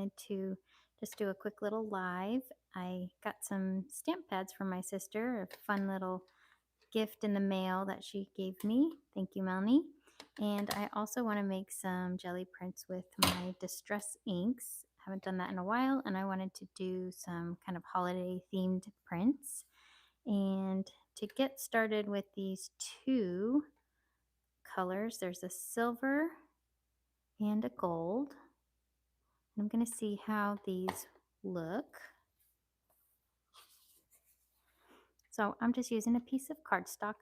wanted to just do a quick little live. I got some stamp pads from my sister, a fun little gift in the mail that she gave me. Thank you, Melanie. And I also want to make some jelly prints with my distress inks. Haven't done that in a while, and I wanted to do some kind of holiday themed prints. And to get started with these two colors, there's a silver and a gold. I'm going to see how these look. So I'm just using a piece of cardstock.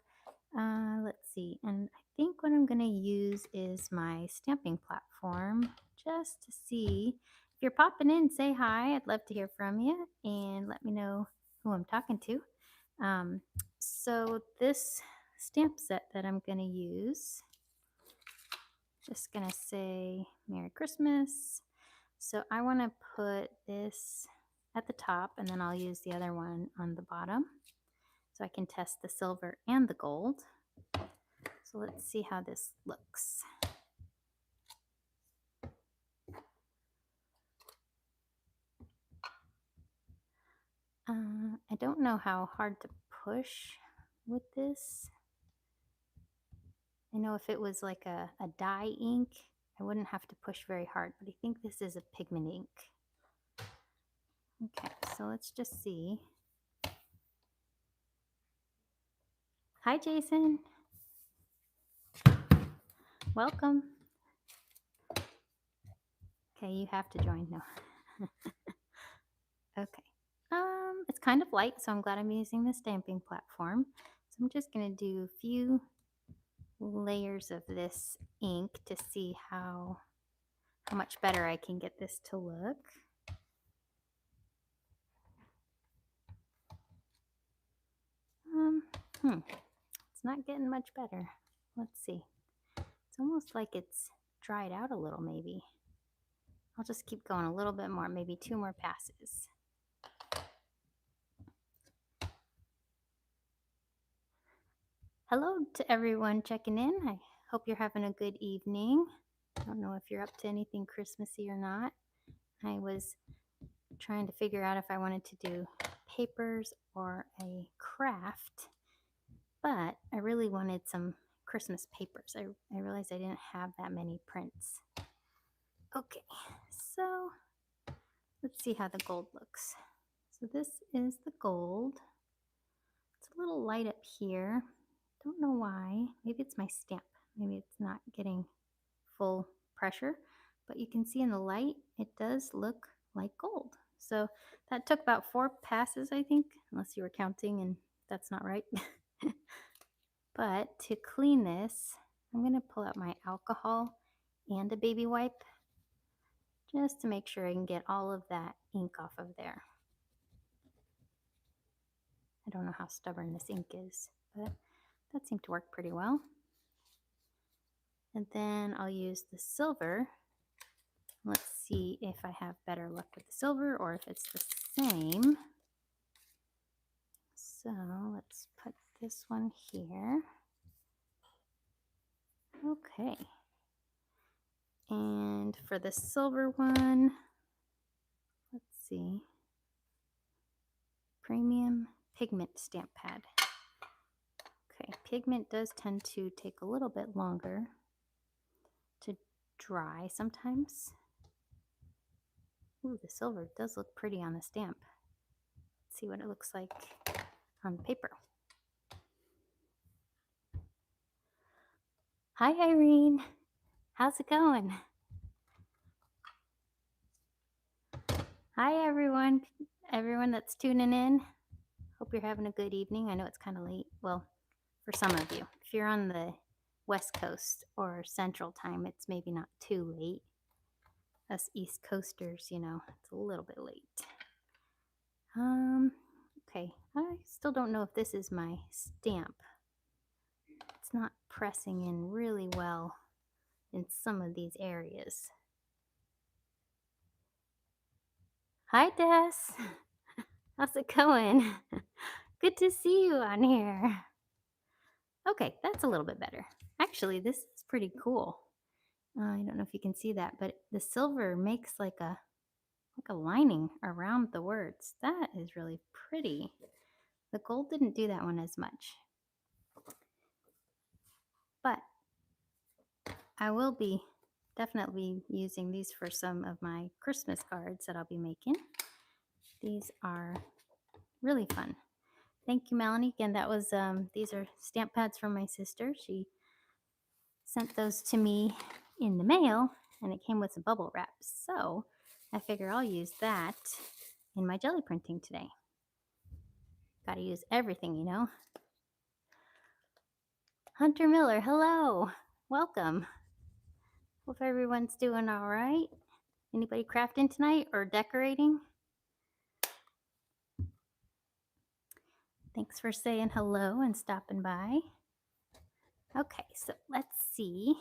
Let's see, and I think what I'm going to use is my stamping platform just to see. If you're popping in, say hi. I'd love to hear from you and let me know who I'm talking to. So this stamp set that I'm going to use, just going to say Merry Christmas. So I want to put this at the top and then I'll use the other one on the bottom so I can test the silver and the gold. So let's see how this looks. I don't know how hard to push with this. I know if it was like a dye ink, I wouldn't have to push very hard, but I think this is a pigment ink. Okay, so let's just see. Hi, Jason. Welcome. Okay, you have to join now. Okay. It's kind of light, so I'm glad I'm using the stamping platform. So I'm just going to do a few layers of this ink to see how much better I can get this to look. It's not getting much better. Let's see. It's almost like it's dried out a little, maybe. I'll just keep going a little bit more, maybe 2 more passes. Hello to everyone checking in. I hope you're having a good evening. I don't know if you're up to anything Christmassy or not. I was trying to figure out if I wanted to do papers or a craft, but I really wanted some Christmas papers. I realized I didn't have that many prints. Okay, so let's see how the gold looks. So this is the gold. It's a little light up here. Don't know why. Maybe it's my stamp. Maybe it's not getting full pressure, but you can see in the light, it does look like gold. So that took about 4 passes, I think, unless you were counting and that's not right. But to clean this, I'm going to pull out my alcohol and a baby wipe just to make sure I can get all of that ink off of there. I don't know how stubborn this ink is, but that seemed to work pretty well. And then I'll use the silver. Let's see if I have better luck with the silver or if it's the same. So let's put this one here. Okay. And for the silver one, let's see. Premium pigment stamp pad. Okay, pigment does tend to take a little bit longer to dry sometimes. Ooh, the silver does look pretty on the stamp. Let's see what it looks like on paper. Hi, Irene. How's it going? Hi, everyone. Everyone that's tuning in. Hope you're having a good evening. I know it's kind of late. Well, for some of you. If you're on the West Coast or Central Time, it's maybe not too late. Us East Coasters, you know, it's a little bit late. Okay, I still don't know if this is my stamp. It's not pressing in really well in some of these areas. Hi, Des. How's it going? Good to see you on here. Okay, that's a little bit better. Actually, this is pretty cool. I don't know if you can see that, but the silver makes like a like a lining around the words. That is really pretty. The gold didn't do that one as much. But I will be definitely using these for some of my Christmas cards that I'll be making. These are really fun. Thank you, Melanie. Again, that was these are stamp pads from my sister. She sent those to me in the mail, and it came with some bubble wrap. So I figure I'll use that in my jelly printing today. Got to use everything, you know. Hunter Miller, hello. Welcome. Hope everyone's doing all right. Anybody crafting tonight or decorating? Thanks for saying hello and stopping by. Okay, so let's see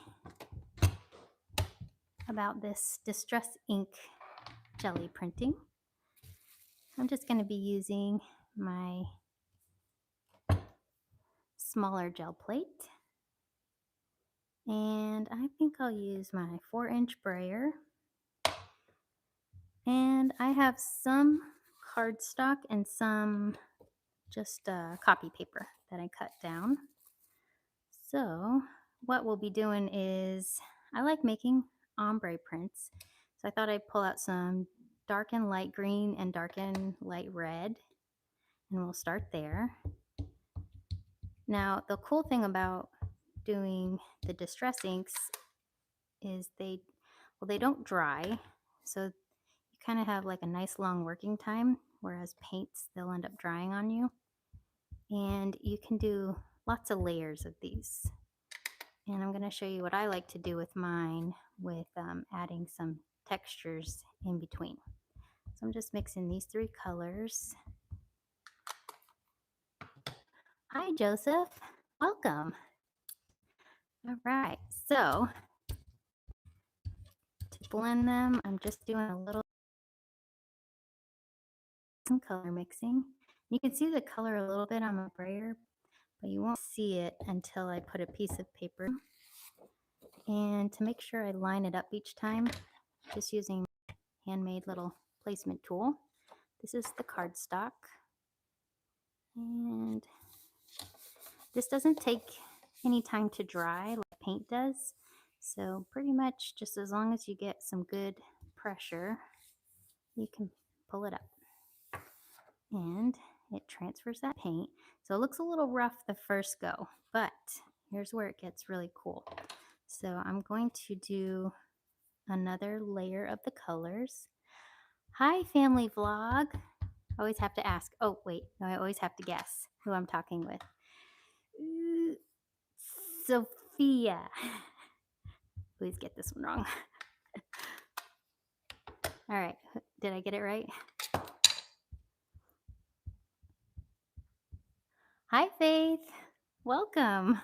about this Distress ink jelly printing. I'm just going to be using my smaller gel plate, and I think I'll use my 4-inch brayer, and I have some cardstock and some just copy paper that I cut down. So what we'll be doing is, I like making ombre prints, so I thought I'd pull out some dark and light green and dark and light red, and we'll start there. Now the cool thing about doing the Distress inks is they don't dry, so you kind of have like a nice long working time, whereas paints, they'll end up drying on you. And you can do lots of layers of these. And I'm going to show you what I like to do with mine, with adding some textures in between. So I'm just mixing these 3 colors. Hi, Joseph. Welcome. All right. So to blend them, I'm just doing a little some color mixing. You can see the color a little bit on my brayer, but you won't see it until I put a piece of paper. And to make sure I line it up each time, just using handmade little placement tool. This is the cardstock, and this doesn't take any time to dry like paint does, so pretty much just as long as you get some good pressure, you can pull it up and it transfers that paint. So it looks a little rough the first go, but here's where it gets really cool. So I'm going to do another layer of the colors. Hi, family vlog. I always have to ask. Oh, wait. No, I always have to guess who I'm talking with. Sophia. Please get this one wrong. All right. Did I get it right? Hi, Faith. Welcome.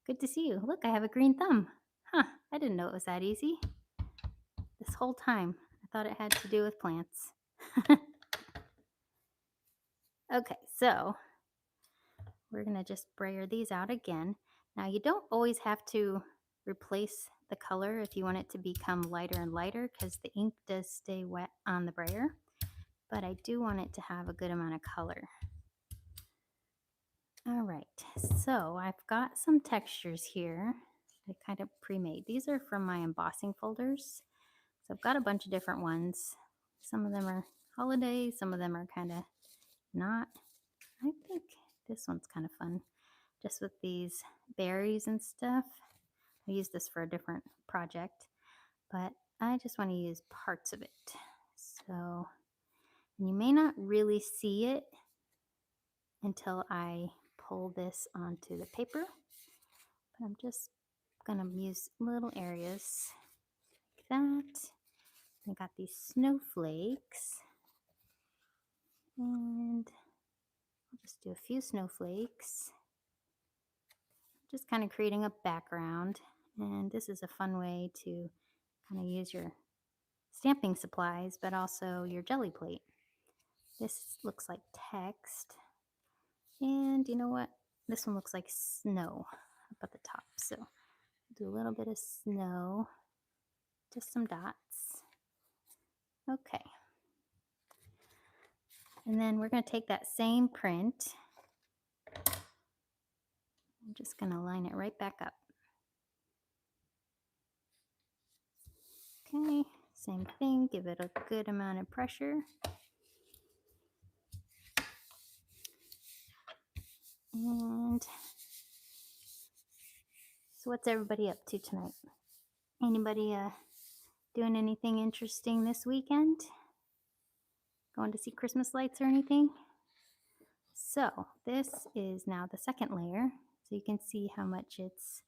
Good to see you. Look, I have a green thumb. Huh. I didn't know it was that easy. This whole time, I thought it had to do with plants. Okay, so we're going to just brayer these out again. Now, you don't always have to replace the color if you want it to become lighter and lighter, because the ink does stay wet on the brayer, but I do want it to have a good amount of color. All right, so I've got some textures here I kind of pre-made. These are from my embossing folders. So I've got a bunch of different ones. Some of them are holiday, some of them are kind of not. I think this one's kind of fun, just with these berries and stuff. I use this for a different project, but I just want to use parts of it. So you may not really see it until I pull this onto the paper, but I'm just gonna use little areas like that. I got these snowflakes, and I'll just do a few snowflakes, just kind of creating a background. And this is a fun way to kind of use your stamping supplies, but also your jelly plate. This looks like text, and you know what? This one looks like snow up at the top. So do a little bit of snow, just some dots. Okay. And then we're going to take that same print. I'm just going to line it right back up. Okay, same thing, give it a good amount of pressure. And so what's everybody up to tonight? Anybody doing anything interesting this weekend? Going to see Christmas lights or anything? So this is now the second layer. So you can see how much it's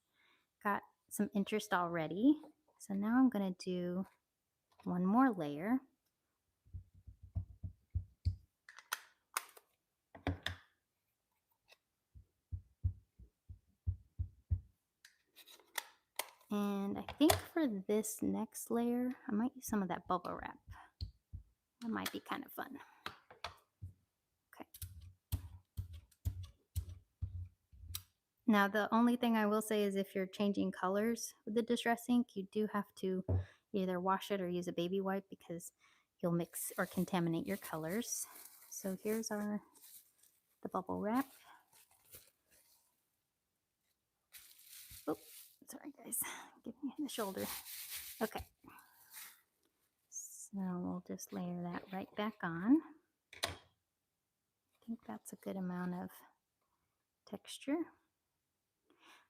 got some interest already. So now I'm going to do one more layer. And I think for this next layer, I might use some of that bubble wrap. That might be kind of fun. Okay. Now, the only thing I will say is if you're changing colors with the distress ink, you do have to either wash it or use a baby wipe because you'll mix or contaminate your colors. So here's the bubble wrap. Oh, sorry guys, give me the shoulder. Okay. So we'll just layer that right back on. I think that's a good amount of texture.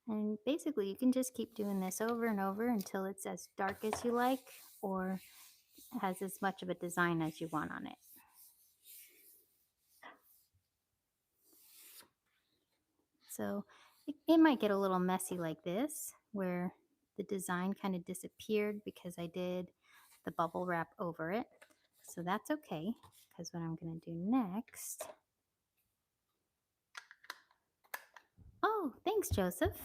And basically you can just keep doing this over and over until it's as dark as you like or has as much of a design as you want on it. So it might get a little messy like this where the design kind of disappeared because I did the bubble wrap over it. So that's okay because what I'm going to do next. Oh, thanks, Joseph.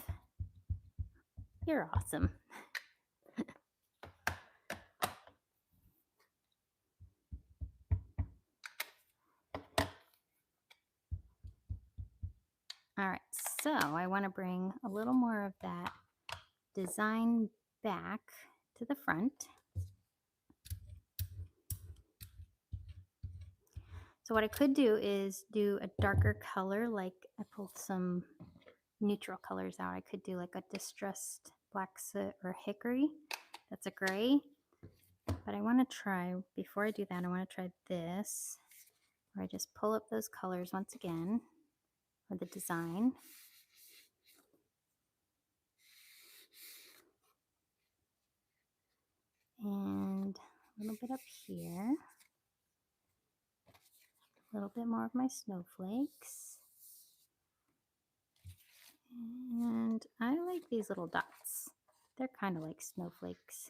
You're awesome. All right, so I want to bring a little more of that design back to the front. So what I could do is do a darker color, like I pulled some neutral colors out. I could do like a distressed black soot or hickory. That's a gray. But I want to try, before I do that, I want to try this, where I just pull up those colors once again for the design. And a little bit up here. A little bit more of my snowflakes. And I like these little dots. They're kind of like snowflakes.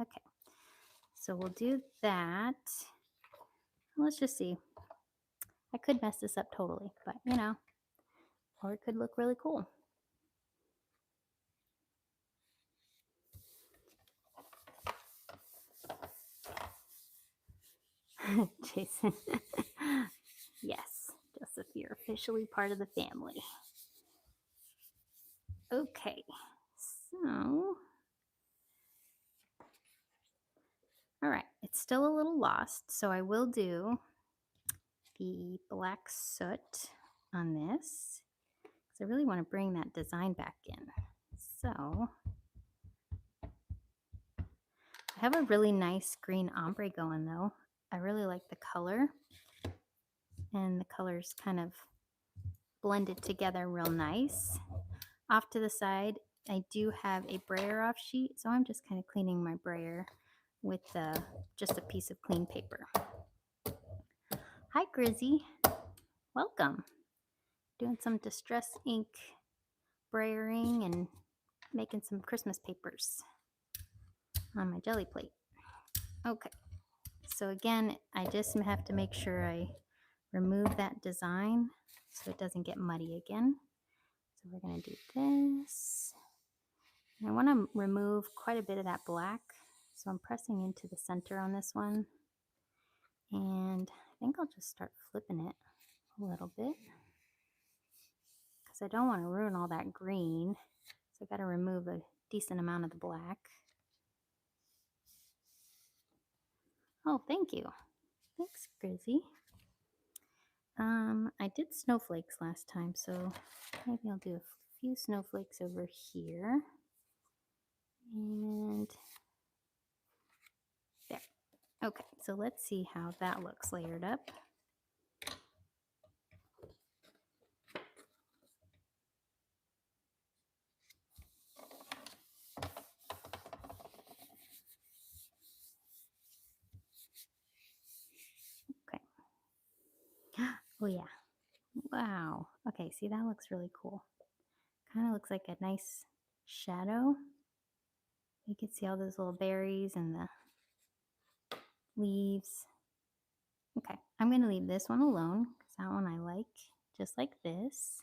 Okay, so we'll do that. Let's just see. I could mess this up totally, but you know, or it could look really cool. Jason. Yes, Joseph, you're officially part of the family. Okay, so, all right, it's still a little lost, so I will do the black soot on this because I really want to bring that design back in. So I have a really nice green ombre going though. I really like the color, and the colors kind of blended together real nice. Off to the side, I do have a brayer off sheet, so I'm just kind of cleaning my brayer with just a piece of clean paper. Hi, Grizzy. Welcome. Doing some distress ink brayering and making some Christmas papers on my jelly plate. Okay, so again, I just have to make sure I remove that design so it doesn't get muddy again. So we're going to do this. And I want to remove quite a bit of that black. So I'm pressing into the center on this one. And I think I'll just start flipping it a little bit because I don't want to ruin all that green. So I got to remove a decent amount of the black. Oh, thank you. Thanks, Grizzy. I did snowflakes last time, so maybe I'll do a few snowflakes over here. And there. Okay, so let's see how that looks layered up. Okay. Oh yeah. Wow. Okay, see, that looks really cool. Kind of looks like a nice shadow. You can see all those little berries and the leaves. Okay, I'm going to leave this one alone because that one I like, just like this.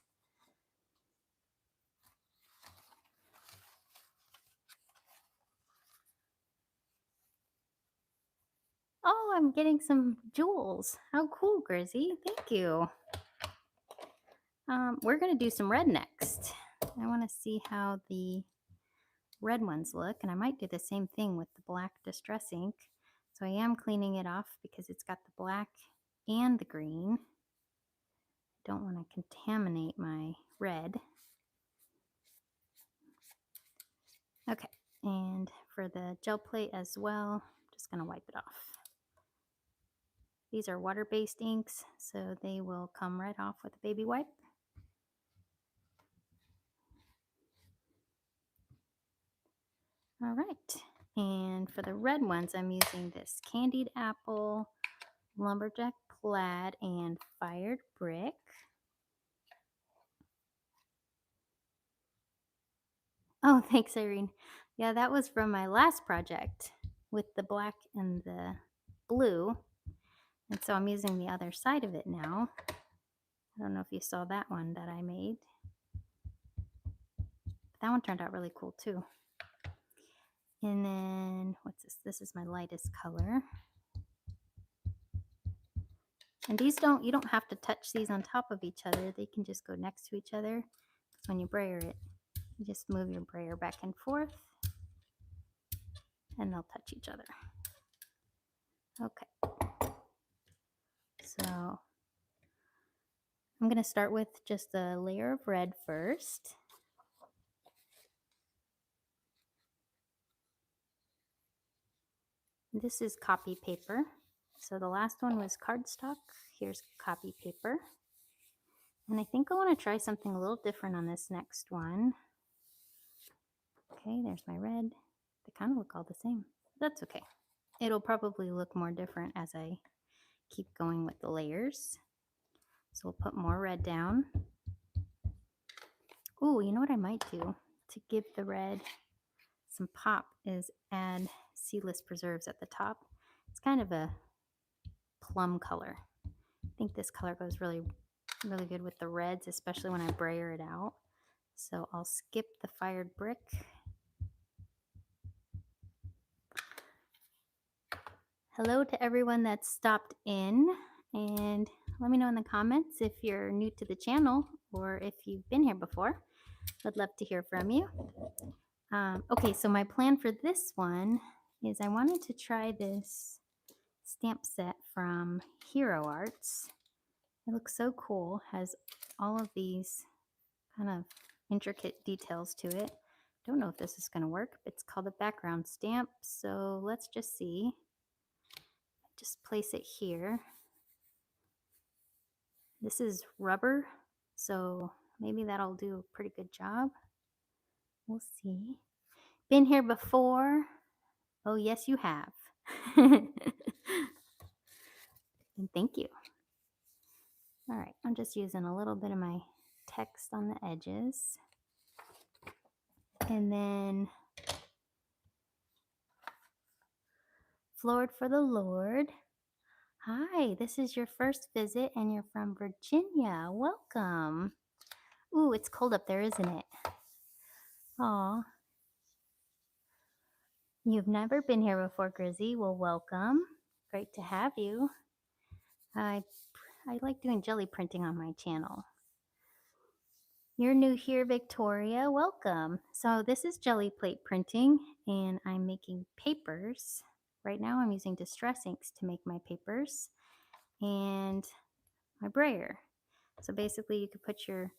Oh, I'm getting some jewels. How cool, Grizzy. Thank you. We're going to do some red next. I want to see how the red ones look, and I might do the same thing with the black distress ink. So I am cleaning it off because it's got the black and the green. Don't want to contaminate my red. Okay, and for the gel plate as well, just going to wipe it off. These are water-based inks, so they will come right off with a baby wipe. All right, and for the red ones, I'm using this candied apple, lumberjack plaid, and fired brick. Oh, thanks, Irene. Yeah, that was from my last project with the black and the blue. And so I'm using the other side of it now. I don't know if you saw that one that I made. But that one turned out really cool too. And then, what's this? This is my lightest color. And these you don't have to touch these on top of each other. They can just go next to each other. Because when you brayer it, you just move your brayer back and forth. And they'll touch each other. Okay. So I'm going to start with just a layer of red first. This is copy paper. So the last one was cardstock. Here's copy paper. And I think I want to try something a little different on this next one. Okay, there's my red. They kind of look all the same. That's okay. It'll probably look more different as I keep going with the layers. So we'll put more red down. Ooh, you know what I might do to give the red some pop is add seedless preserves at the top. It's kind of a plum color. I think this color goes really good with the reds, especially when I brayer it out. So I'll skip the fired brick. Hello to everyone that stopped in, and let me know in the comments if you're new to the channel or if you've been here before. I'd love to hear from you. Okay, so my plan for this one is I wanted to try this stamp set from Hero Arts. It looks so cool, has all of these kind of intricate details to it. Don't know if this is going to work. It's called a background stamp, so let's just see. Just place it here. This is rubber, so maybe that'll do a pretty good job. We'll see. Been here before? Oh, yes, you have. And thank you. All right, I'm just using a little bit of my text on the edges. And then Floored for the Lord. Hi, this is your first visit and you're from Virginia. Welcome. Ooh, it's cold up there, isn't it? Aw. You've never been here before, Grizzy. Well, welcome. Great to have you. I like doing jelly printing on my channel. You're new here, Victoria. Welcome. So this is jelly plate printing, and I'm making papers. Right now I'm using distress inks to make my papers. and my brayer. So basically you could put your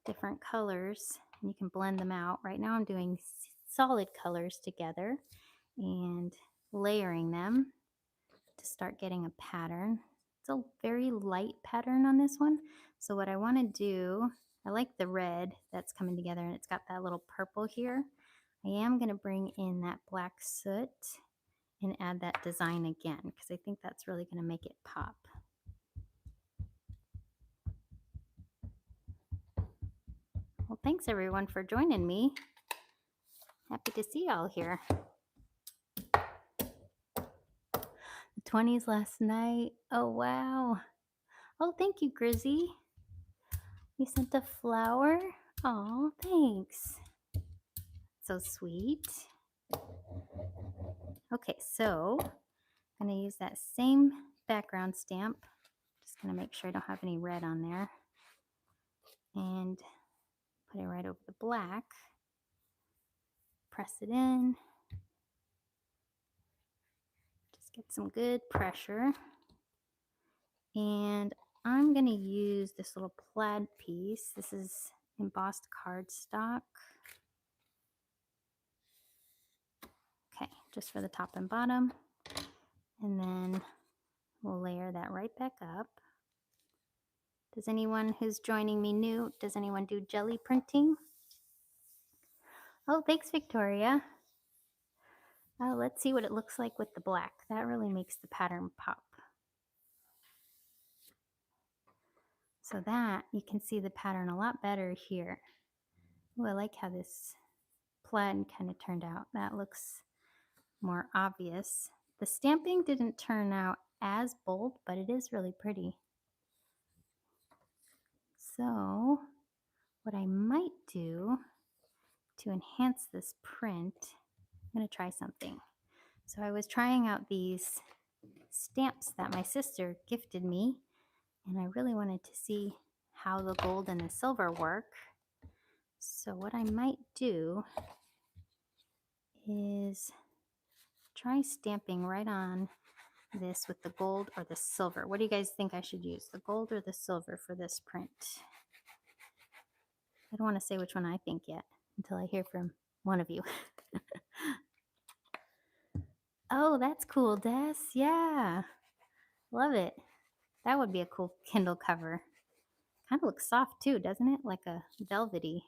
different colors and you can blend them out. Right now I'm doing solid colors together and layering them to start getting a pattern. It's a very light pattern on this one. So what I want to do, I like the red that's coming together and it's got that little purple here. I am going to bring in that black soot and add that design again because I think that's really going to make it pop. Well, thanks everyone for joining me. Happy to see y'all here. The 20s last night. Oh, wow. Oh, thank you, Grizzy. You sent a flower? Oh, thanks. So sweet. Okay, so I'm going to use that same background stamp. Just going to make sure I don't have any red on there. And put it right over the black. Press it in. Just get some good pressure. And I'm going to use this little plaid piece. This is embossed cardstock. Okay, just for the top and bottom. And then we'll layer that right back up. Does anyone who's joining me new, does anyone do jelly printing? Oh, thanks, Victoria. Let's see what it looks like with the black. That really makes the pattern pop. So that, you can see the pattern a lot better here. Oh, I like how this plaid kind of turned out. That looks more obvious. The stamping didn't turn out as bold, but it is really pretty. So what I might do to enhance this print, I'm going to try something. So I was trying out these stamps that my sister gifted me, and I really wanted to see how the gold and the silver work. So what I might do is try stamping right on this with the gold or the silver. What do you guys think I should use, the gold or the silver for this print? I don't want to say which one I think yet until I hear from one of you. Oh, that's cool, Des. Yeah, love it. That would be a cool Kindle cover. Kind of looks soft too, doesn't it? Like a velvety.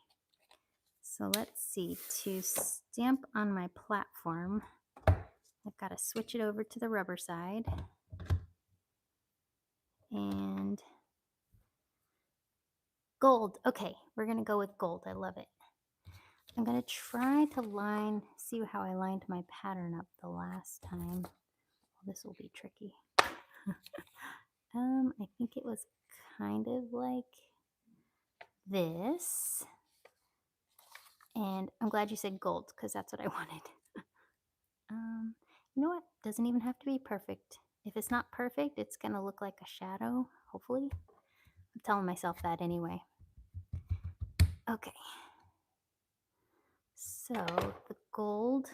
So let's see, to stamp on my platform, I've got to switch it over to the rubber side. And gold. Okay, we're going to go with gold. I love it. I'm going to try to see how I lined my pattern up the last time. Well, this will be tricky. I think it was kind of like this. And I'm glad you said gold because that's what I wanted. You know what? Doesn't even have to be perfect. If it's not perfect, it's going to look like a shadow, hopefully. I'm telling myself that anyway. Okay. So the gold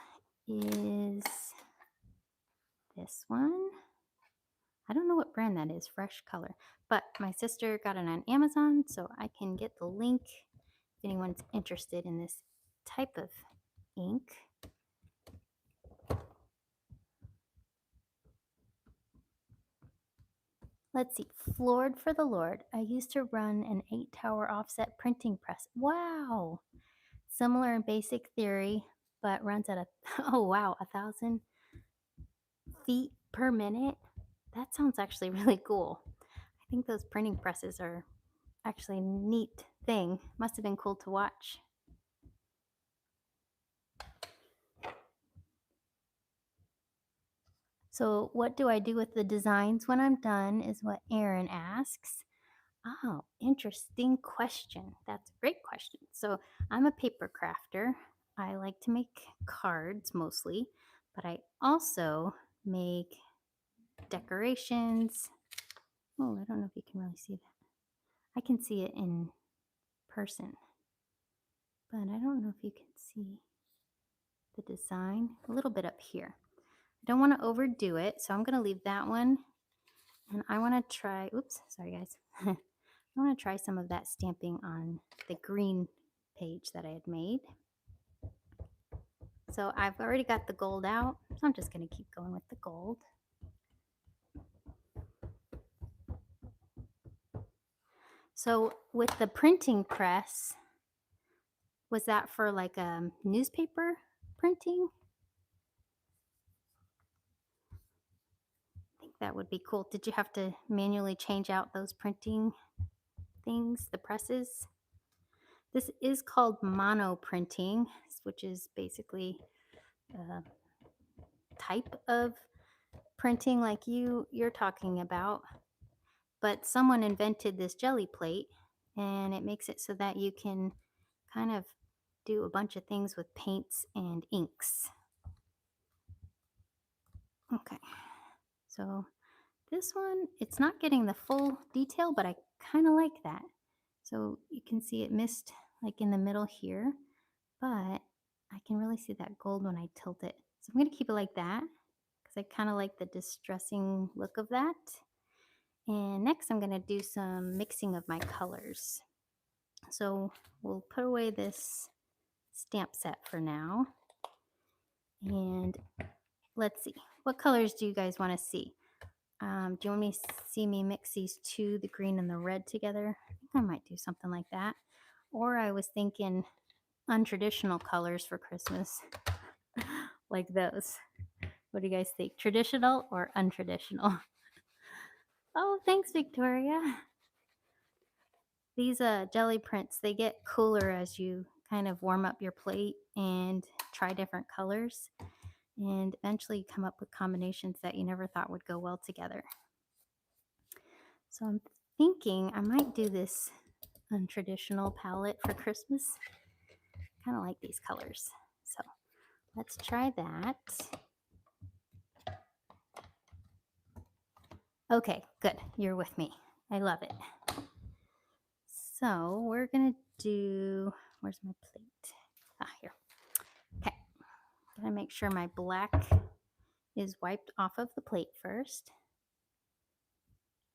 is this one. I don't know what brand that is, Fresh Color, but my sister got it on Amazon, so I can get the link if anyone's interested in this type of ink. Let's see, Floored for the Lord. I used to run an 8-tower offset printing press. Wow. Similar in basic theory, but runs at oh wow, 1,000 feet per minute. That sounds actually really cool. I think those printing presses are actually a neat thing. Must have been cool to watch. So what do I do with the designs when I'm done is what Erin asks. Oh, interesting question. That's a great question. So I'm a paper crafter. I like to make cards mostly, but I also make decorations. Oh, I don't know if you can really see that. I can see it in person, but I don't know if you can see the design a little bit up here. I don't want to overdo it, so I'm going to leave that one And I want to try, oops, sorry guys. I want to try some of that stamping on the green page that I had made. So I've already got the gold out, so I'm just going to keep going with the gold. So with the printing press, was that for like a newspaper printing? I think that would be cool. Did you have to manually change out those printing things, the presses? This is called mono printing, which is basically a type of printing like you're talking about. But someone invented this jelly plate, and it makes it so that you can kind of do a bunch of things with paints and inks. Okay, so this one, it's not getting the full detail, but I kind of like that. So you can see it missed like in the middle here, but I can really see that gold when I tilt it. So I'm going to keep it like that because I kind of like the distressing look of that. And next I'm going to do some mixing of my colors. So we'll put away this stamp set for now. And let's see, what colors do you guys want to see? Do you want me to see me mix these two, the green and the red together? I think I might do something like that. Or I was thinking untraditional colors for Christmas, like those. What do you guys think? Traditional or untraditional? Oh, thanks, Victoria. These jelly prints, they get cooler as you kind of warm up your plate and try different colors. And eventually come up with combinations that you never thought would go well together. So I'm thinking I might do this untraditional palette for Christmas. Kind of like these colors. So let's try that. Okay, good. You're with me. I love it. So we're going to do, where's my plate? Ah, here. Okay. I'm going to make sure my black is wiped off of the plate first.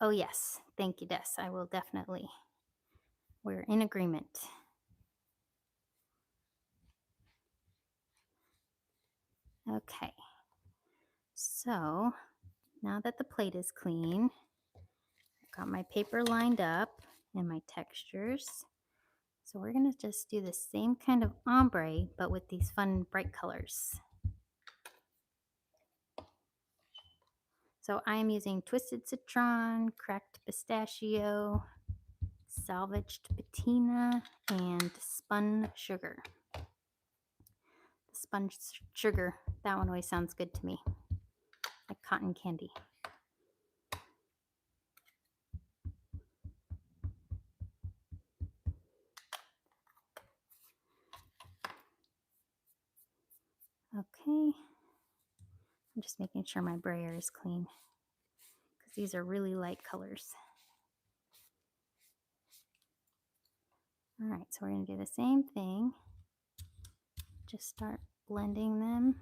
Oh, yes. Thank you, Des. I will definitely. We're in agreement. Okay. So now that the plate is clean, I've got my paper lined up and my textures. So we're going to just do the same kind of ombre, but with these fun bright colors. So I am using twisted citron, cracked pistachio, salvaged patina, and spun sugar. The spun sugar, that one always sounds good to me, like cotton candy. Okay, I'm just making sure my brayer is clean because these are really light colors. All right, so we're going to do the same thing. Just start blending them.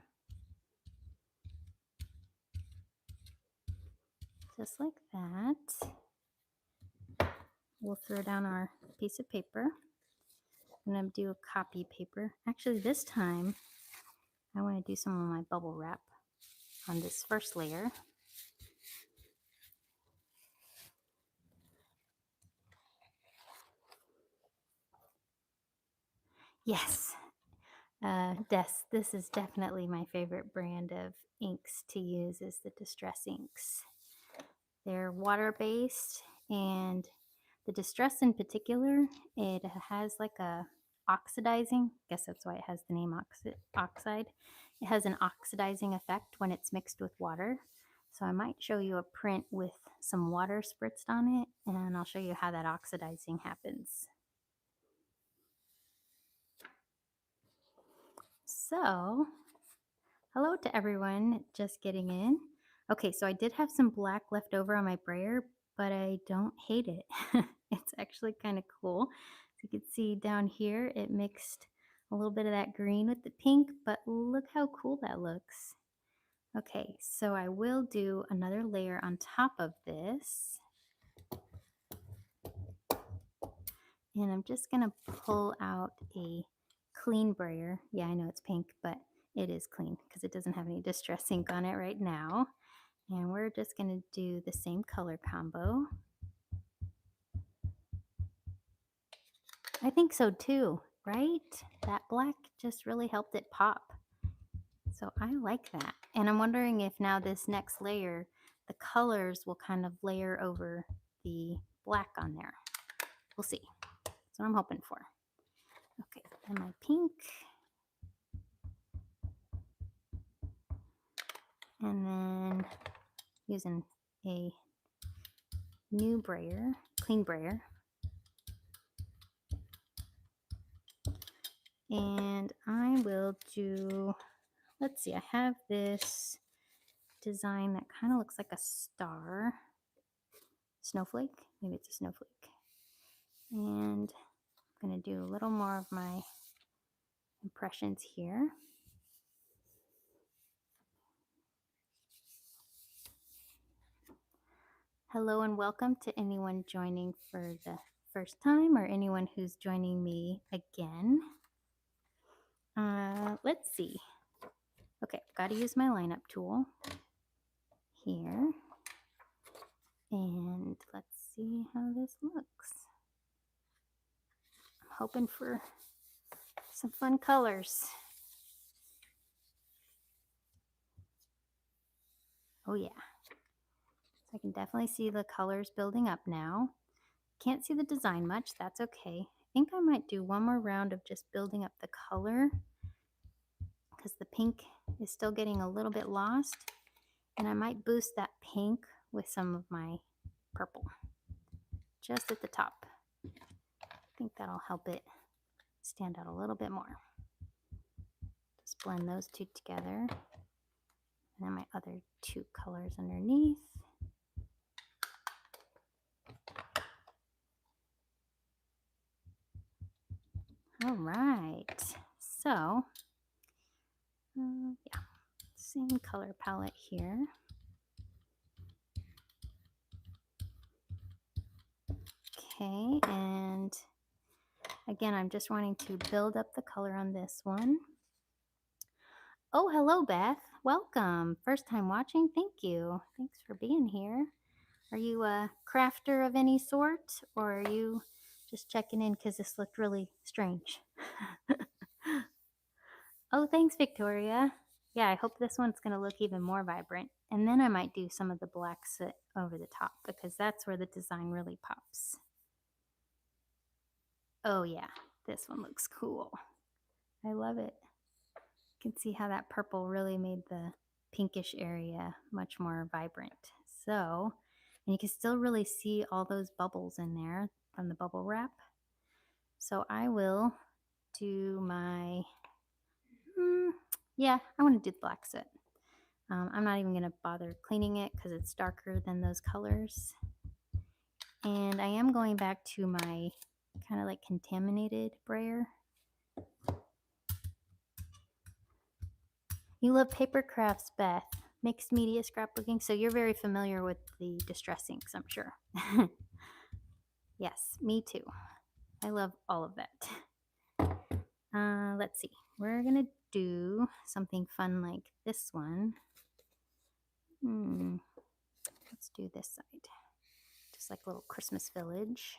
Just like that. We'll throw down our piece of paper. I'm going to do a copy paper. Actually, this time, I want to do some of my bubble wrap on this first layer. Yes, this is definitely my favorite brand of inks to use is the Distress inks. They're water-based, and the Distress in particular, it has like a oxidizing, I guess that's why it has the name oxide. It has an oxidizing effect when it's mixed with water. So I might show you a print with some water spritzed on it, and I'll show you how that oxidizing happens. So, hello to everyone just getting in. Okay, so I did have some black left over on my brayer, but I don't hate it. It's actually kind of cool. As you can see down here, it mixed a little bit of that green with the pink, but look how cool that looks. Okay, so I will do another layer on top of this. And I'm just gonna pull out a clean brayer. Yeah, I know it's pink, but it is clean because it doesn't have any distress ink on it right now. And we're just gonna do the same color combo. I think so too, right? That black just really helped it pop. So I like that. And I'm wondering if now this next layer, the colors will kind of layer over the black on there. We'll see. That's what I'm hoping for. Okay, and my pink. And then using a new brayer, clean brayer. And I will do, let's see, I have this design that kind of looks like a star. Snowflake, maybe it's a snowflake. And I'm going to do a little more of my impressions here. Hello and welcome to anyone joining for the first time or anyone who's joining me again. Let's see. Okay, I've got to use my lineup tool here. And let's see how this looks. I'm hoping for some fun colors. Oh yeah. So I can definitely see the colors building up now. Can't see the design much, that's okay. I think I might do one more round of just building up the color because the pink is still getting a little bit lost. And I might boost that pink with some of my purple just at the top. I think that'll help it stand out a little bit more. Just blend those two together. And then my other two colors underneath. All right, so yeah, same color palette here. Okay, and again, I'm just wanting to build up the color on this one. Oh, hello, Beth. Welcome. First time watching. Thank you. Thanks for being here. Are you a crafter of any sort, or are you just checking in because this looked really strange? Oh, thanks, Victoria. Yeah, I hope this one's going to look even more vibrant. And then I might do some of the black soot over the top because that's where the design really pops. Oh yeah, this one looks cool. I love it. You can see how that purple really made the pinkish area much more vibrant. So, and you can still really see all those bubbles in there from the bubble wrap. So I will do my, yeah, I want to do the black soot. I'm not even going to bother cleaning it because it's darker than those colors. And I am going back to my kind of like contaminated brayer. You love paper crafts, Beth. Mixed media scrapbooking. So you're very familiar with the distress inks, I'm sure. Yes, me too. I love all of that. Let's see. We're going to do something fun like this one. Let's do this side. Just like a little Christmas village.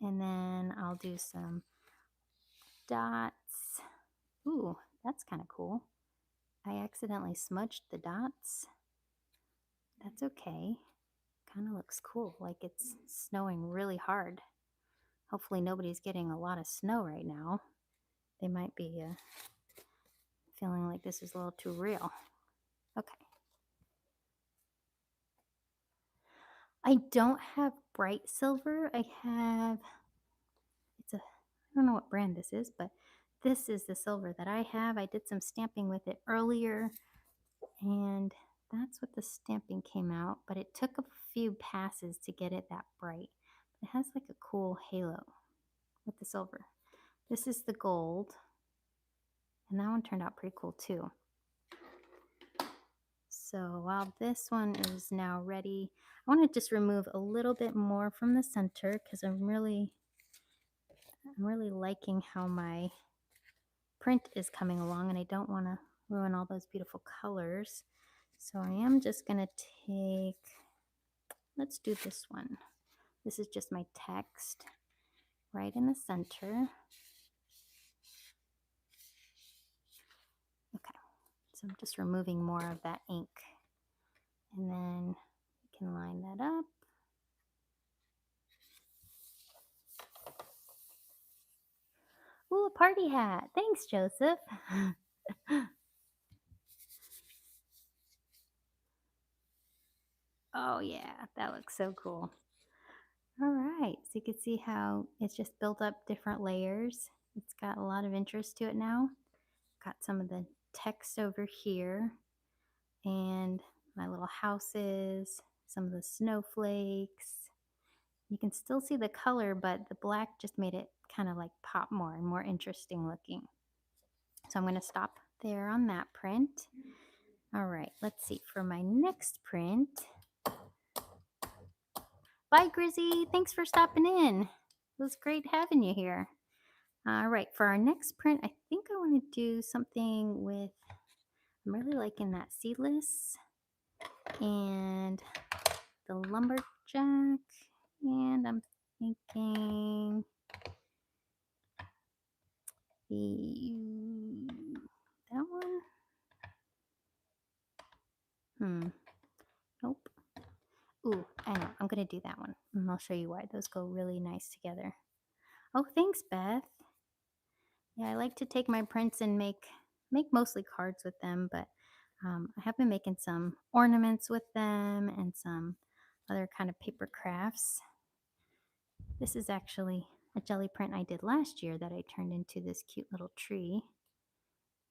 And then I'll do some dots. Ooh, that's kind of cool. I accidentally smudged the dots. That's okay. Kind of looks cool, like it's snowing really hard. Hopefully nobody's getting a lot of snow right now. They might be feeling like this is a little too real. Okay. I don't have bright silver. I have, I don't know what brand this is, but this is the silver that I have. I did some stamping with it earlier, and that's what the stamping came out, but it took a few passes to get it that bright. It has like a cool halo with the silver. This is the gold, and that one turned out pretty cool too. So while this one is now ready, I want to just remove a little bit more from the center because I'm really liking how my print is coming along, and I don't want to ruin all those beautiful colors. So I am just going to take, let's do this one. This is just my text right in the center. Okay, so I'm just removing more of that ink. And then you can line that up. Ooh, a party hat. Thanks, Joseph. Oh yeah, that looks so cool. All right, so you can see how it's just built up different layers. It's got a lot of interest to it now. Got some of the text over here and my little houses, some of the snowflakes. You can still see the color, but the black just made it kind of like pop more and more interesting looking. So I'm going to stop there on that print. All right, let's see. For my next print, bye, Grizzy. Thanks for stopping in. It was great having you here. All right, for our next print, I think I want to do something with, I'm really liking that seedless and the lumberjack. And I'm thinking that one. Nope. Ooh, I know. I'm going to do that one. And I'll show you why. Those go really nice together. Oh, thanks, Beth. Yeah, I like to take my prints and make mostly cards with them, but I have been making some ornaments with them and some other kind of paper crafts. This is actually a jelly print I did last year that I turned into this cute little tree.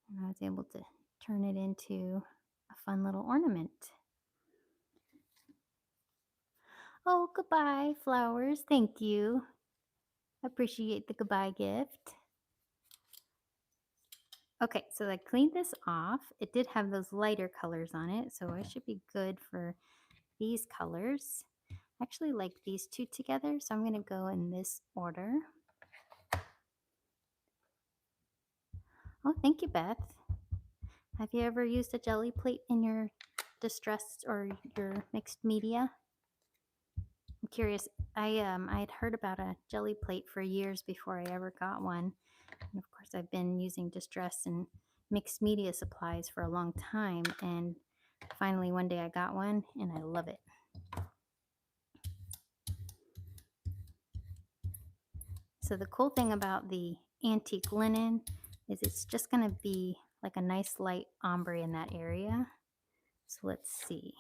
And I was able to turn it into a fun little ornament. Oh, goodbye, flowers. Thank you. Appreciate the goodbye gift. Okay, so I cleaned this off. It did have those lighter colors on it, so I should be good for these colors. I actually like these two together, so I'm going to go in this order. Oh, thank you, Beth. Have you ever used a jelly plate in your distressed or your mixed media? I'm curious. I'd heard about a jelly plate for years before I ever got one. And of course, I've been using distress and mixed media supplies for a long time. And finally, one day I got one and I love it. So the cool thing about the antique linen is it's just going to be like a nice light ombre in that area. So let's see.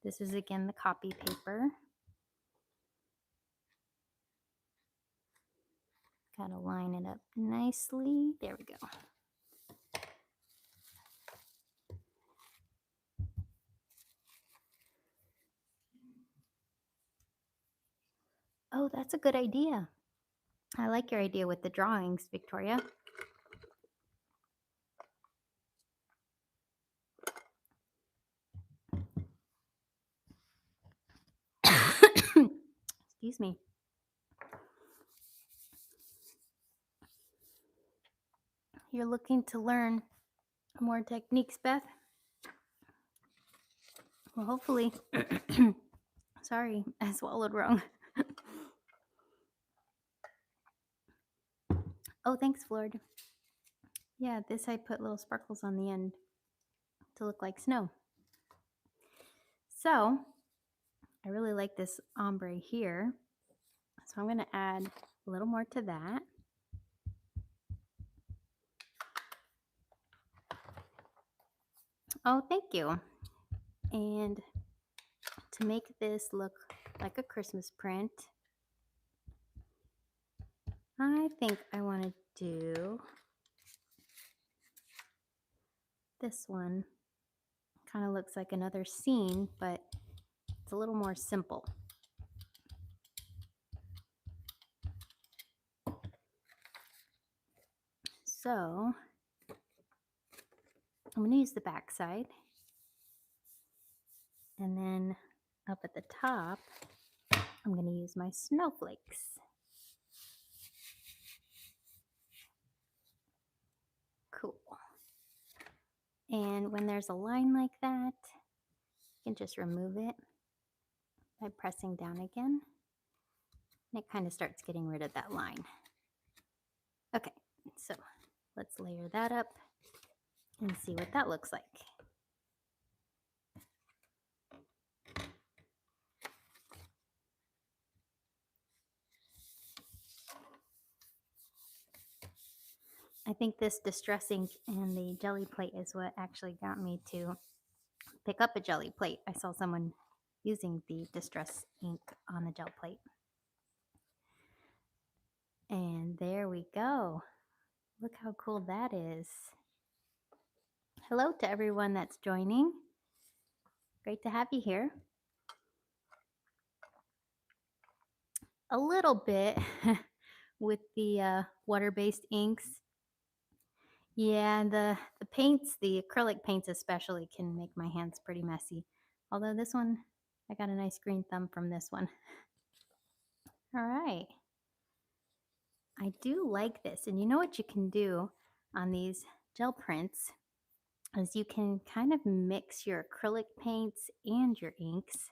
This is again the copy paper. Got to line it up nicely. There we go. Oh, that's a good idea. I like your idea with the drawings, Victoria. Excuse me. You're looking to learn more techniques, Beth? Well, hopefully. Sorry, I swallowed wrong. Oh, thanks, Floyd. Yeah, this I put little sparkles on the end to look like snow. So, I really like this ombre here. So I'm going to add a little more to that. Oh, thank you. And to make this look like a Christmas print, I think I want to do this one. Kind of looks like another scene, but it's a little more simple. So I'm going to use the back side. And then up at the top, I'm going to use my snowflakes. Cool. And when there's a line like that, you can just remove it by pressing down again. And it kind of starts getting rid of that line. Okay, so let's layer that up and see what that looks like. I think this distress ink and the jelly plate is what actually got me to pick up a jelly plate. I saw someone using the distress ink on the gel plate. And there we go. Look how cool that is. Hello to everyone that's joining. Great to have you here. A little bit with the water-based inks. Yeah, the paints, the acrylic paints especially, can make my hands pretty messy. Although this one, I got a nice green thumb from this one. All right. I do like this. And you know what you can do on these gel prints is you can kind of mix your acrylic paints and your inks.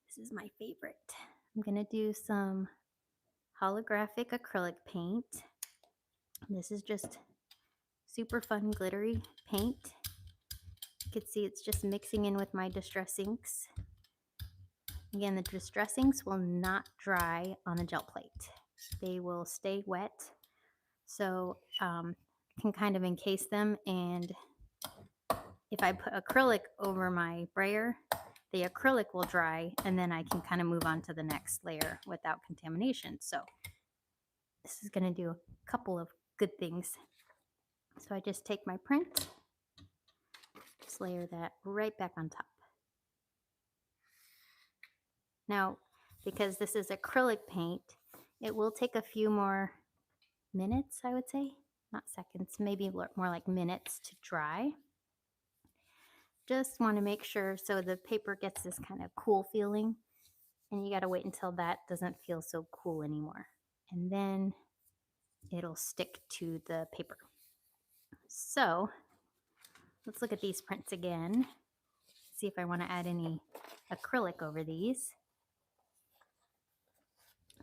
This is my favorite. I'm going to do some holographic acrylic paint. This is just super fun glittery paint. You can see it's just mixing in with my distress inks. Again, the distress inks will not dry on the gel plate. They will stay wet. So can kind of encase them, and if I put acrylic over my brayer, the acrylic will dry, and then I can kind of move on to the next layer without contamination. So this is going to do a couple of good things. So I just take my print, just layer that right back on top. Now, because this is acrylic paint, it will take a few more minutes, I would say, not seconds, maybe more like minutes to dry. Just want to make sure so the paper gets this kind of cool feeling, and you got to wait until that doesn't feel so cool anymore. And then it'll stick to the paper. So let's look at these prints again, see if I want to add any acrylic over these.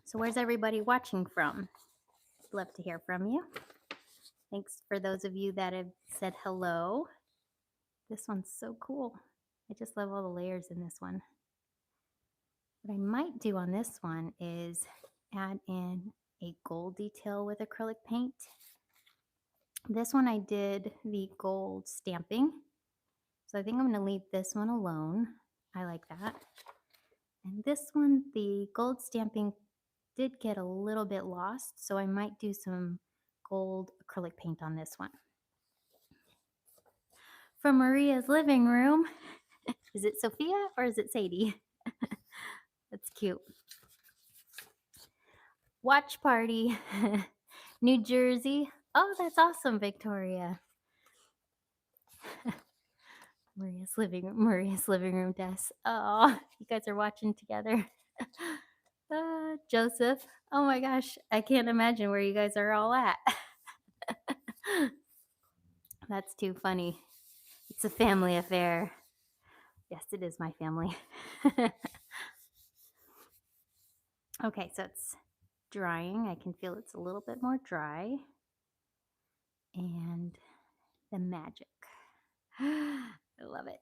So where's everybody watching from? Love to hear from you. Thanks for those of you that have said hello. This one's so cool. I just love all the layers in this one. What I might do on this one is add in a gold detail with acrylic paint. This one I did the gold stamping. So I think I'm going to leave this one alone. I like that. And this one, the gold stamping did get a little bit lost, so I might do some gold acrylic paint on this one. From Maria's living room. Is it Sophia or is it Sadie? That's cute. Watch party. New Jersey. Oh, that's awesome, Victoria. Maria's living room, Des. Oh, you guys are watching together. Joseph. Oh my gosh, I can't imagine where you guys are all at. That's too funny. It's a family affair. Yes, it is my family. Okay, so it's drying. I can feel it's a little bit more dry. And the magic. I love it.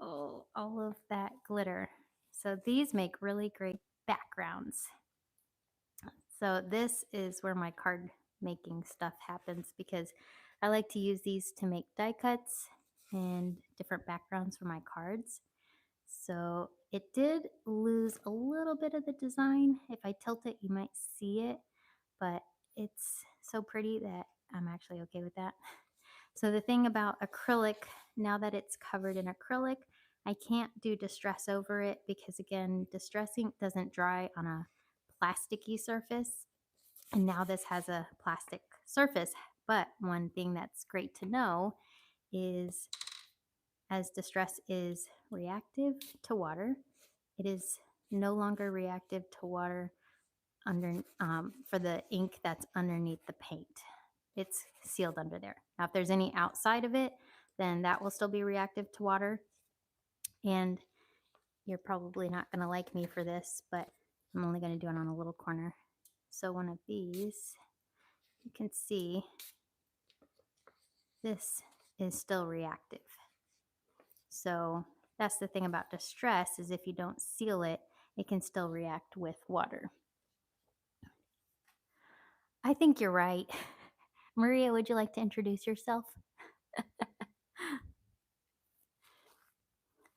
Oh, all of that glitter. So these make really great backgrounds. So this is where my card making stuff happens, because I like to use these to make die cuts and different backgrounds for my cards. So it did lose a little bit of the design. If I tilt it, you might see it, but it's so pretty that I'm actually okay with that. So the thing about acrylic, now that it's covered in acrylic, I can't do distress over it because, again, distress ink doesn't dry on a plasticky surface. And now this has a plastic surface. But one thing that's great to know is as distress is reactive to water, it is no longer reactive to water for the ink that's underneath the paint. It's sealed under there. Now, if there's any outside of it, then that will still be reactive to water. And you're probably not going to like me for this, but I'm only going to do it on a little corner. So one of these, you can see this is still reactive. So that's the thing about distress, is if you don't seal it, it can still react with water. I think you're right. Maria, would you like to introduce yourself?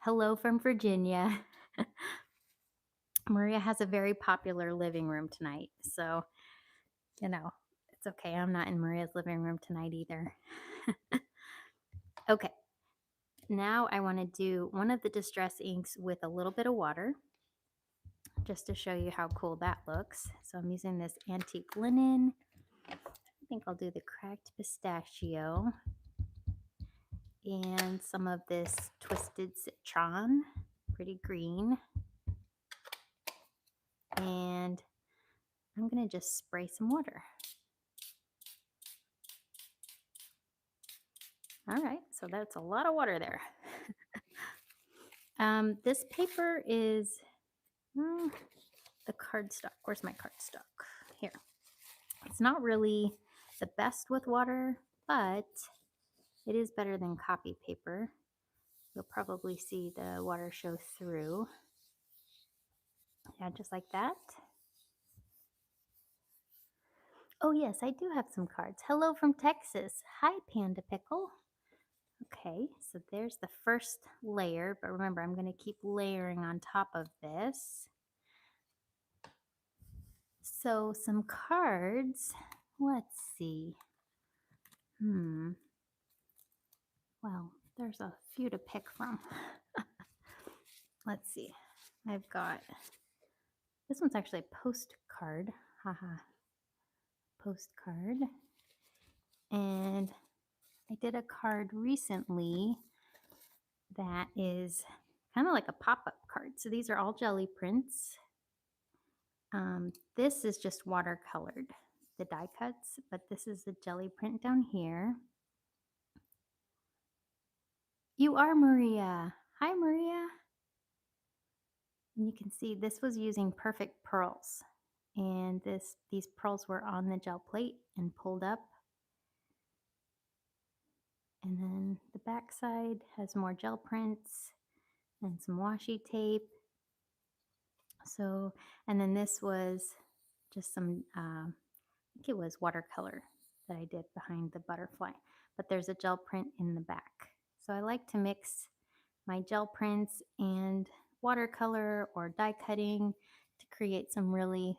Hello from Virginia. Maria has a very popular living room tonight, so, it's okay. I'm not in Maria's living room tonight either. Okay, now I want to do one of the distress inks with a little bit of water, just to show you how cool that looks. So I'm using this antique linen. I think I'll do the cracked pistachio and some of this twisted citron, pretty green. And I'm going to just spray some water. All right, so that's a lot of water there. This paper is the cardstock. Where's my cardstock? Here. It's not really the best with water, but it is better than copy paper. You'll probably see the water show through. Yeah, just like that. Oh yes, I do have some cards. Hello from Texas. Hi, Panda Pickle. Okay, so there's the first layer, but remember, I'm going to keep layering on top of this. So some cards, let's see. Well, there's a few to pick from. Let's see. I've got, this one's actually a postcard. Haha. Postcard. And I did a card recently that is kind of like a pop-up card. So these are all jelly prints. This is just watercolored, the die cuts, but this is the jelly print down here. You are Maria. Hi, Maria. And you can see this was using perfect pearls. And these pearls were on the gel plate and pulled up. And then the back side has more gel prints and some washi tape. So, and then this was just some, I think it was watercolor that I did behind the butterfly, but there's a gel print in the back. So I like to mix my gel prints and watercolor or die cutting to create some really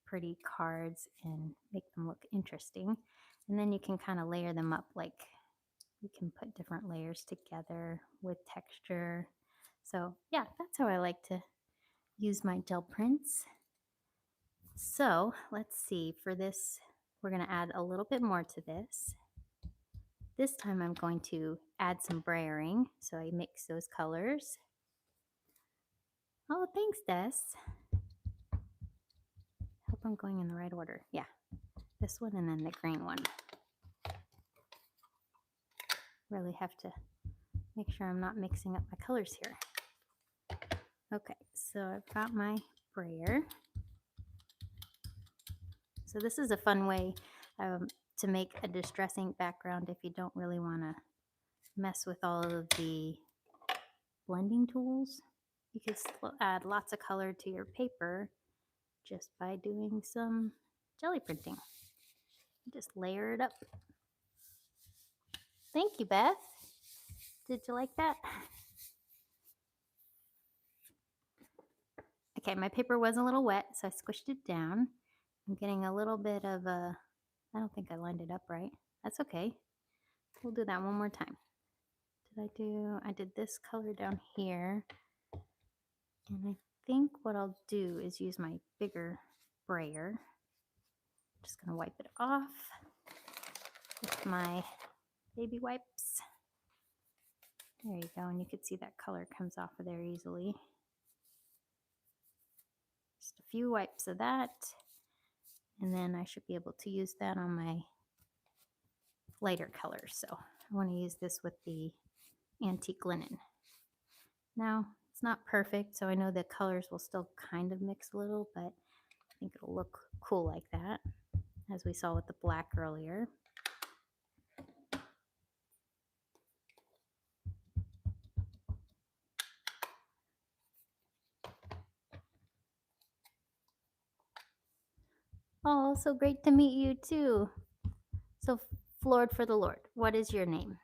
pretty cards and make them look interesting. And then you can kind of layer them up, like you can put different layers together with texture. So yeah, that's how I like to use my gel prints. So let's see, for this, we're going to add a little bit more to this. This time I'm going to add some brayering. So I mix those colors. Oh, thanks, Des. Hope I'm going in the right order. Yeah, this one and then the green one. Really have to make sure I'm not mixing up my colors here. Okay, so I've got my brayer. So this is a fun way to make a distress ink background if you don't really want to mess with all of the blending tools. You can add lots of color to your paper just by doing some jelly printing. Just layer it up. Thank you, Beth. Did you like that? Okay, my paper was a little wet, so I squished it down. I'm getting a little bit of a, I don't think I lined it up right. That's okay. We'll do that one more time. I did this color down here. And I think what I'll do is use my bigger brayer. Just gonna wipe it off with my baby wipes. There you go, and you can see that color comes off of there easily. Just a few wipes of that, and then I should be able to use that on my lighter colors. So I want to use this with the antique linen. Now, it's not perfect, so I know the colors will still kind of mix a little, but I think it'll look cool like that, as we saw with the black earlier. Oh, so great to meet you too. So, Floored for the Lord, what is your name?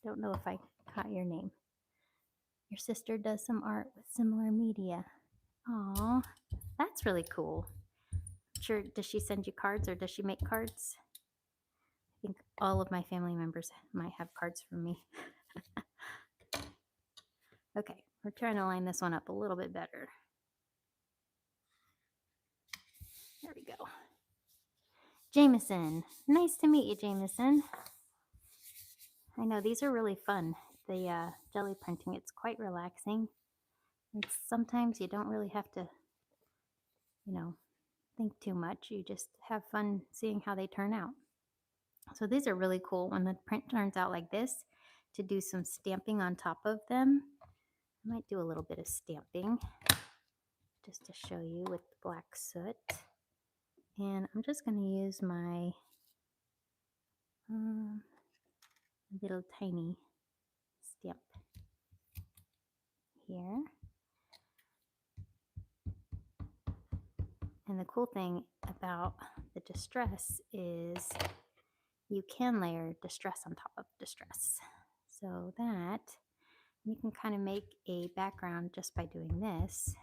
Don't know if I caught your name. Your sister does some art with similar media. Aw, that's really cool. Sure, does she send you cards or does she make cards? I think all of my family members might have cards from me. Okay, we're trying to line this one up a little bit better. There we go. Jameson. Nice to meet you, Jameson. I know these are really fun. The jelly printing, it's quite relaxing. It's sometimes you don't really have to, think too much. You just have fun seeing how they turn out. So these are really cool when the print turns out like this, to do some stamping on top of them. I might do a little bit of stamping just to show you with the black soot. And I'm just going to use my little tiny stamp here. And the cool thing about the distress is you can layer distress on top of distress. So that you can kind of make a background just by doing this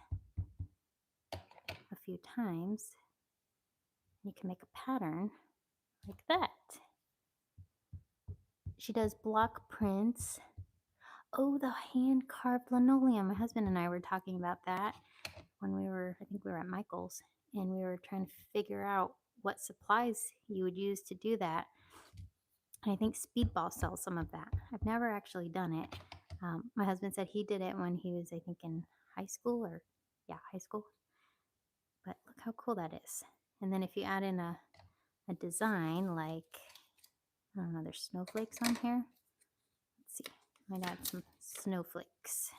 a few times. You can make a pattern like that. She does block prints. Oh, the hand carved linoleum. My husband and I were talking about that when I think we were at Michael's, and we were trying to figure out what supplies you would use to do that. And I think Speedball sells some of that. I've never actually done it. My husband said he did it when he was, I think, in high school high school. But look how cool that is. And then if you add in a design like, I don't know, there's snowflakes on here. Let's see, might add some snowflakes.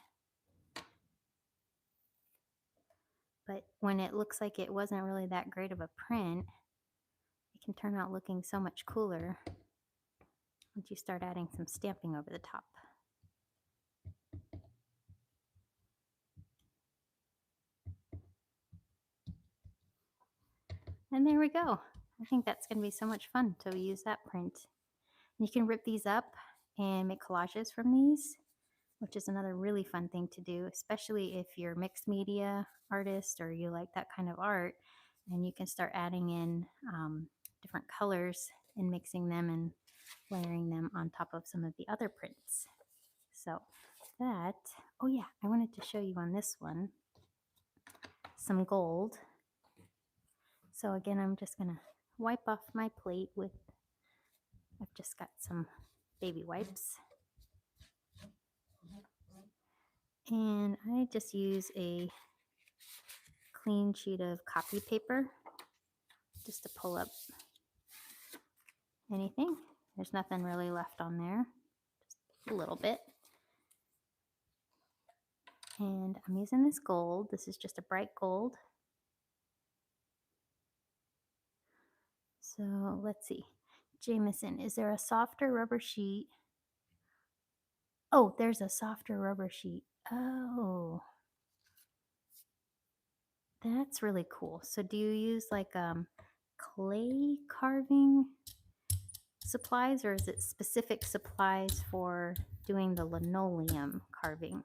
But when it looks like it wasn't really that great of a print, it can turn out looking so much cooler once you start adding some stamping over the top. And there we go. I think that's going to be so much fun to use that print. And you can rip these up and make collages from these, which is another really fun thing to do, especially if you're a mixed media artist or you like that kind of art. And you can start adding in different colors and mixing them and layering them on top of some of the other prints. So that, oh yeah, I wanted to show you on this one some gold. So again, I'm just gonna wipe off my plate with, I've just got some baby wipes. And I just use a clean sheet of copy paper just to pull up anything. There's nothing really left on there, just a little bit. And I'm using this gold. This is just a bright gold. So let's see. Jameson, is there a softer rubber sheet? Oh, there's a softer rubber sheet. Oh, that's really cool. So do you use like clay carving supplies, or is it specific supplies for doing the linoleum carving?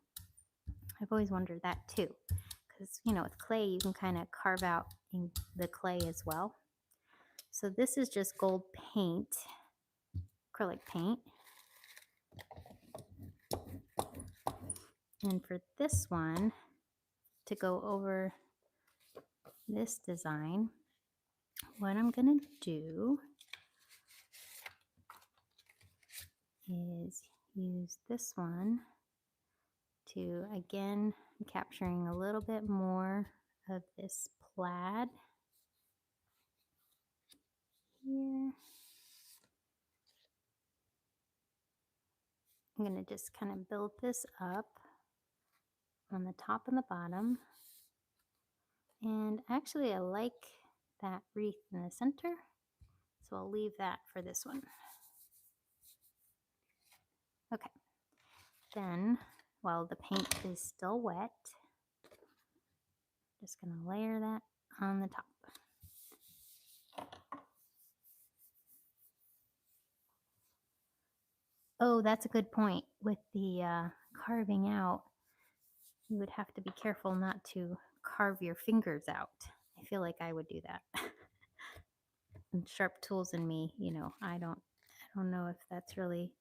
I've always wondered that too, because with clay you can kind of carve out in the clay as well. So this is just gold paint, acrylic paint. And for this one, to go over this design, what I'm gonna do is use this one to, again, capturing a little bit more of this plaid here. I'm going to just kind of build this up on the top and the bottom. And actually, I like that wreath in the center, so I'll leave that for this one. Okay, then while the paint is still wet, just going to layer that on the top. Oh, that's a good point. With the carving out, you would have to be careful not to carve your fingers out. I feel like I would do that. And sharp tools in me, I don't know if that's really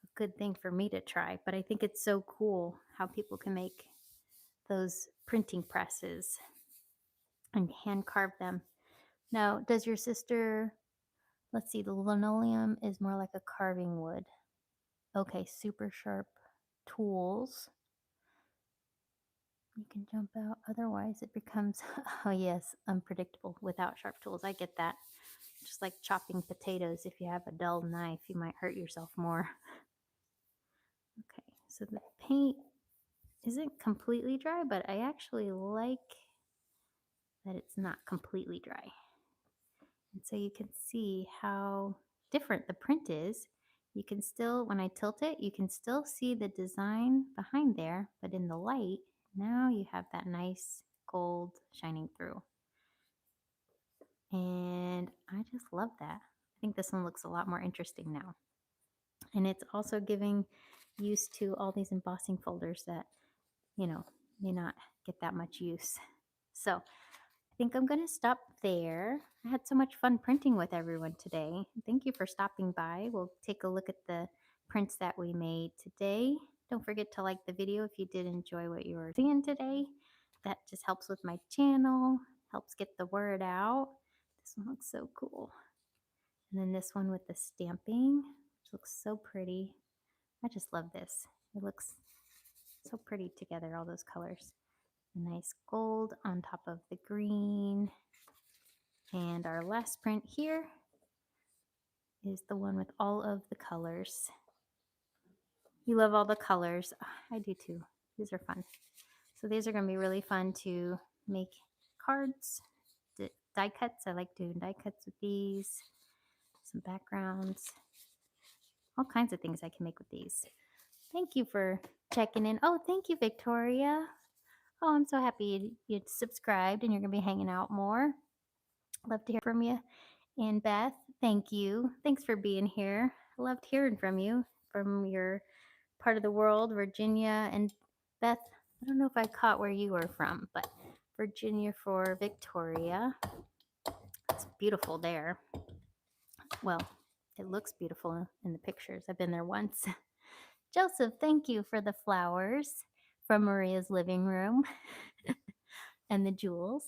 a good thing for me to try, but I think it's so cool how people can make those printing presses and hand carve them. Now, does your sister, let's see, the linoleum is more like a carving wood. Okay, super sharp tools. You can jump out. Otherwise, it becomes, oh yes, unpredictable without sharp tools. I get that. Just like chopping potatoes. If you have a dull knife, you might hurt yourself more. Okay, so the paint isn't completely dry, but I actually like that it's not completely dry. And so you can see how different the print is. You can still, when I tilt it, you can still see the design behind there, but in the light, now you have that nice gold shining through. And I just love that. I think this one looks a lot more interesting now. And it's also giving use to all these embossing folders that, may not get that much use. So I think I'm going to stop there. I had so much fun printing with everyone today. Thank you for stopping by. We'll take a look at the prints that we made today. Don't forget to like the video if you did enjoy what you were seeing today. That just helps with my channel, helps get the word out. This one looks so cool. And then this one with the stamping, which looks so pretty. I just love this. It looks so pretty together, all those colors. A nice gold on top of the green. And our last print here is the one with all of the colors. You love all the colors. I do too. These are fun. So these are going to be really fun to make cards, die cuts. I like doing die cuts with these. Some backgrounds. All kinds of things I can make with these. Thank you for checking in. Oh, thank you, Victoria. Oh, I'm so happy you subscribed and you're going to be hanging out more. Love to hear from you. And Beth, thank you. Thanks for being here. I loved hearing from you from your part of the world, Virginia. And Beth, I don't know if I caught where you were from, but Virginia for Victoria. It's beautiful there. Well, it looks beautiful in the pictures. I've been there once. Joseph, thank you for the flowers from Maria's living room and the jewels.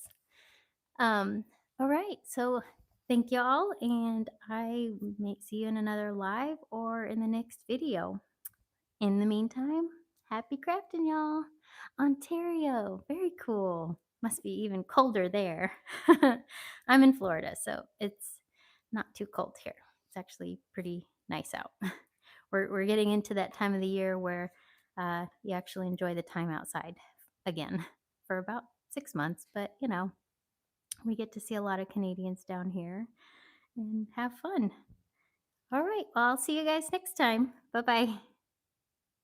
All right, so thank y'all, and I may see you in another live or in the next video. In the meantime, happy crafting, y'all. Ontario, very cool. Must be even colder there. I'm in Florida, so it's not too cold here. It's actually pretty nice out. We're getting into that time of the year where you actually enjoy the time outside again for about 6 months, but we get to see a lot of Canadians down here and have fun. All right, well, I'll see you guys next time. Bye-bye.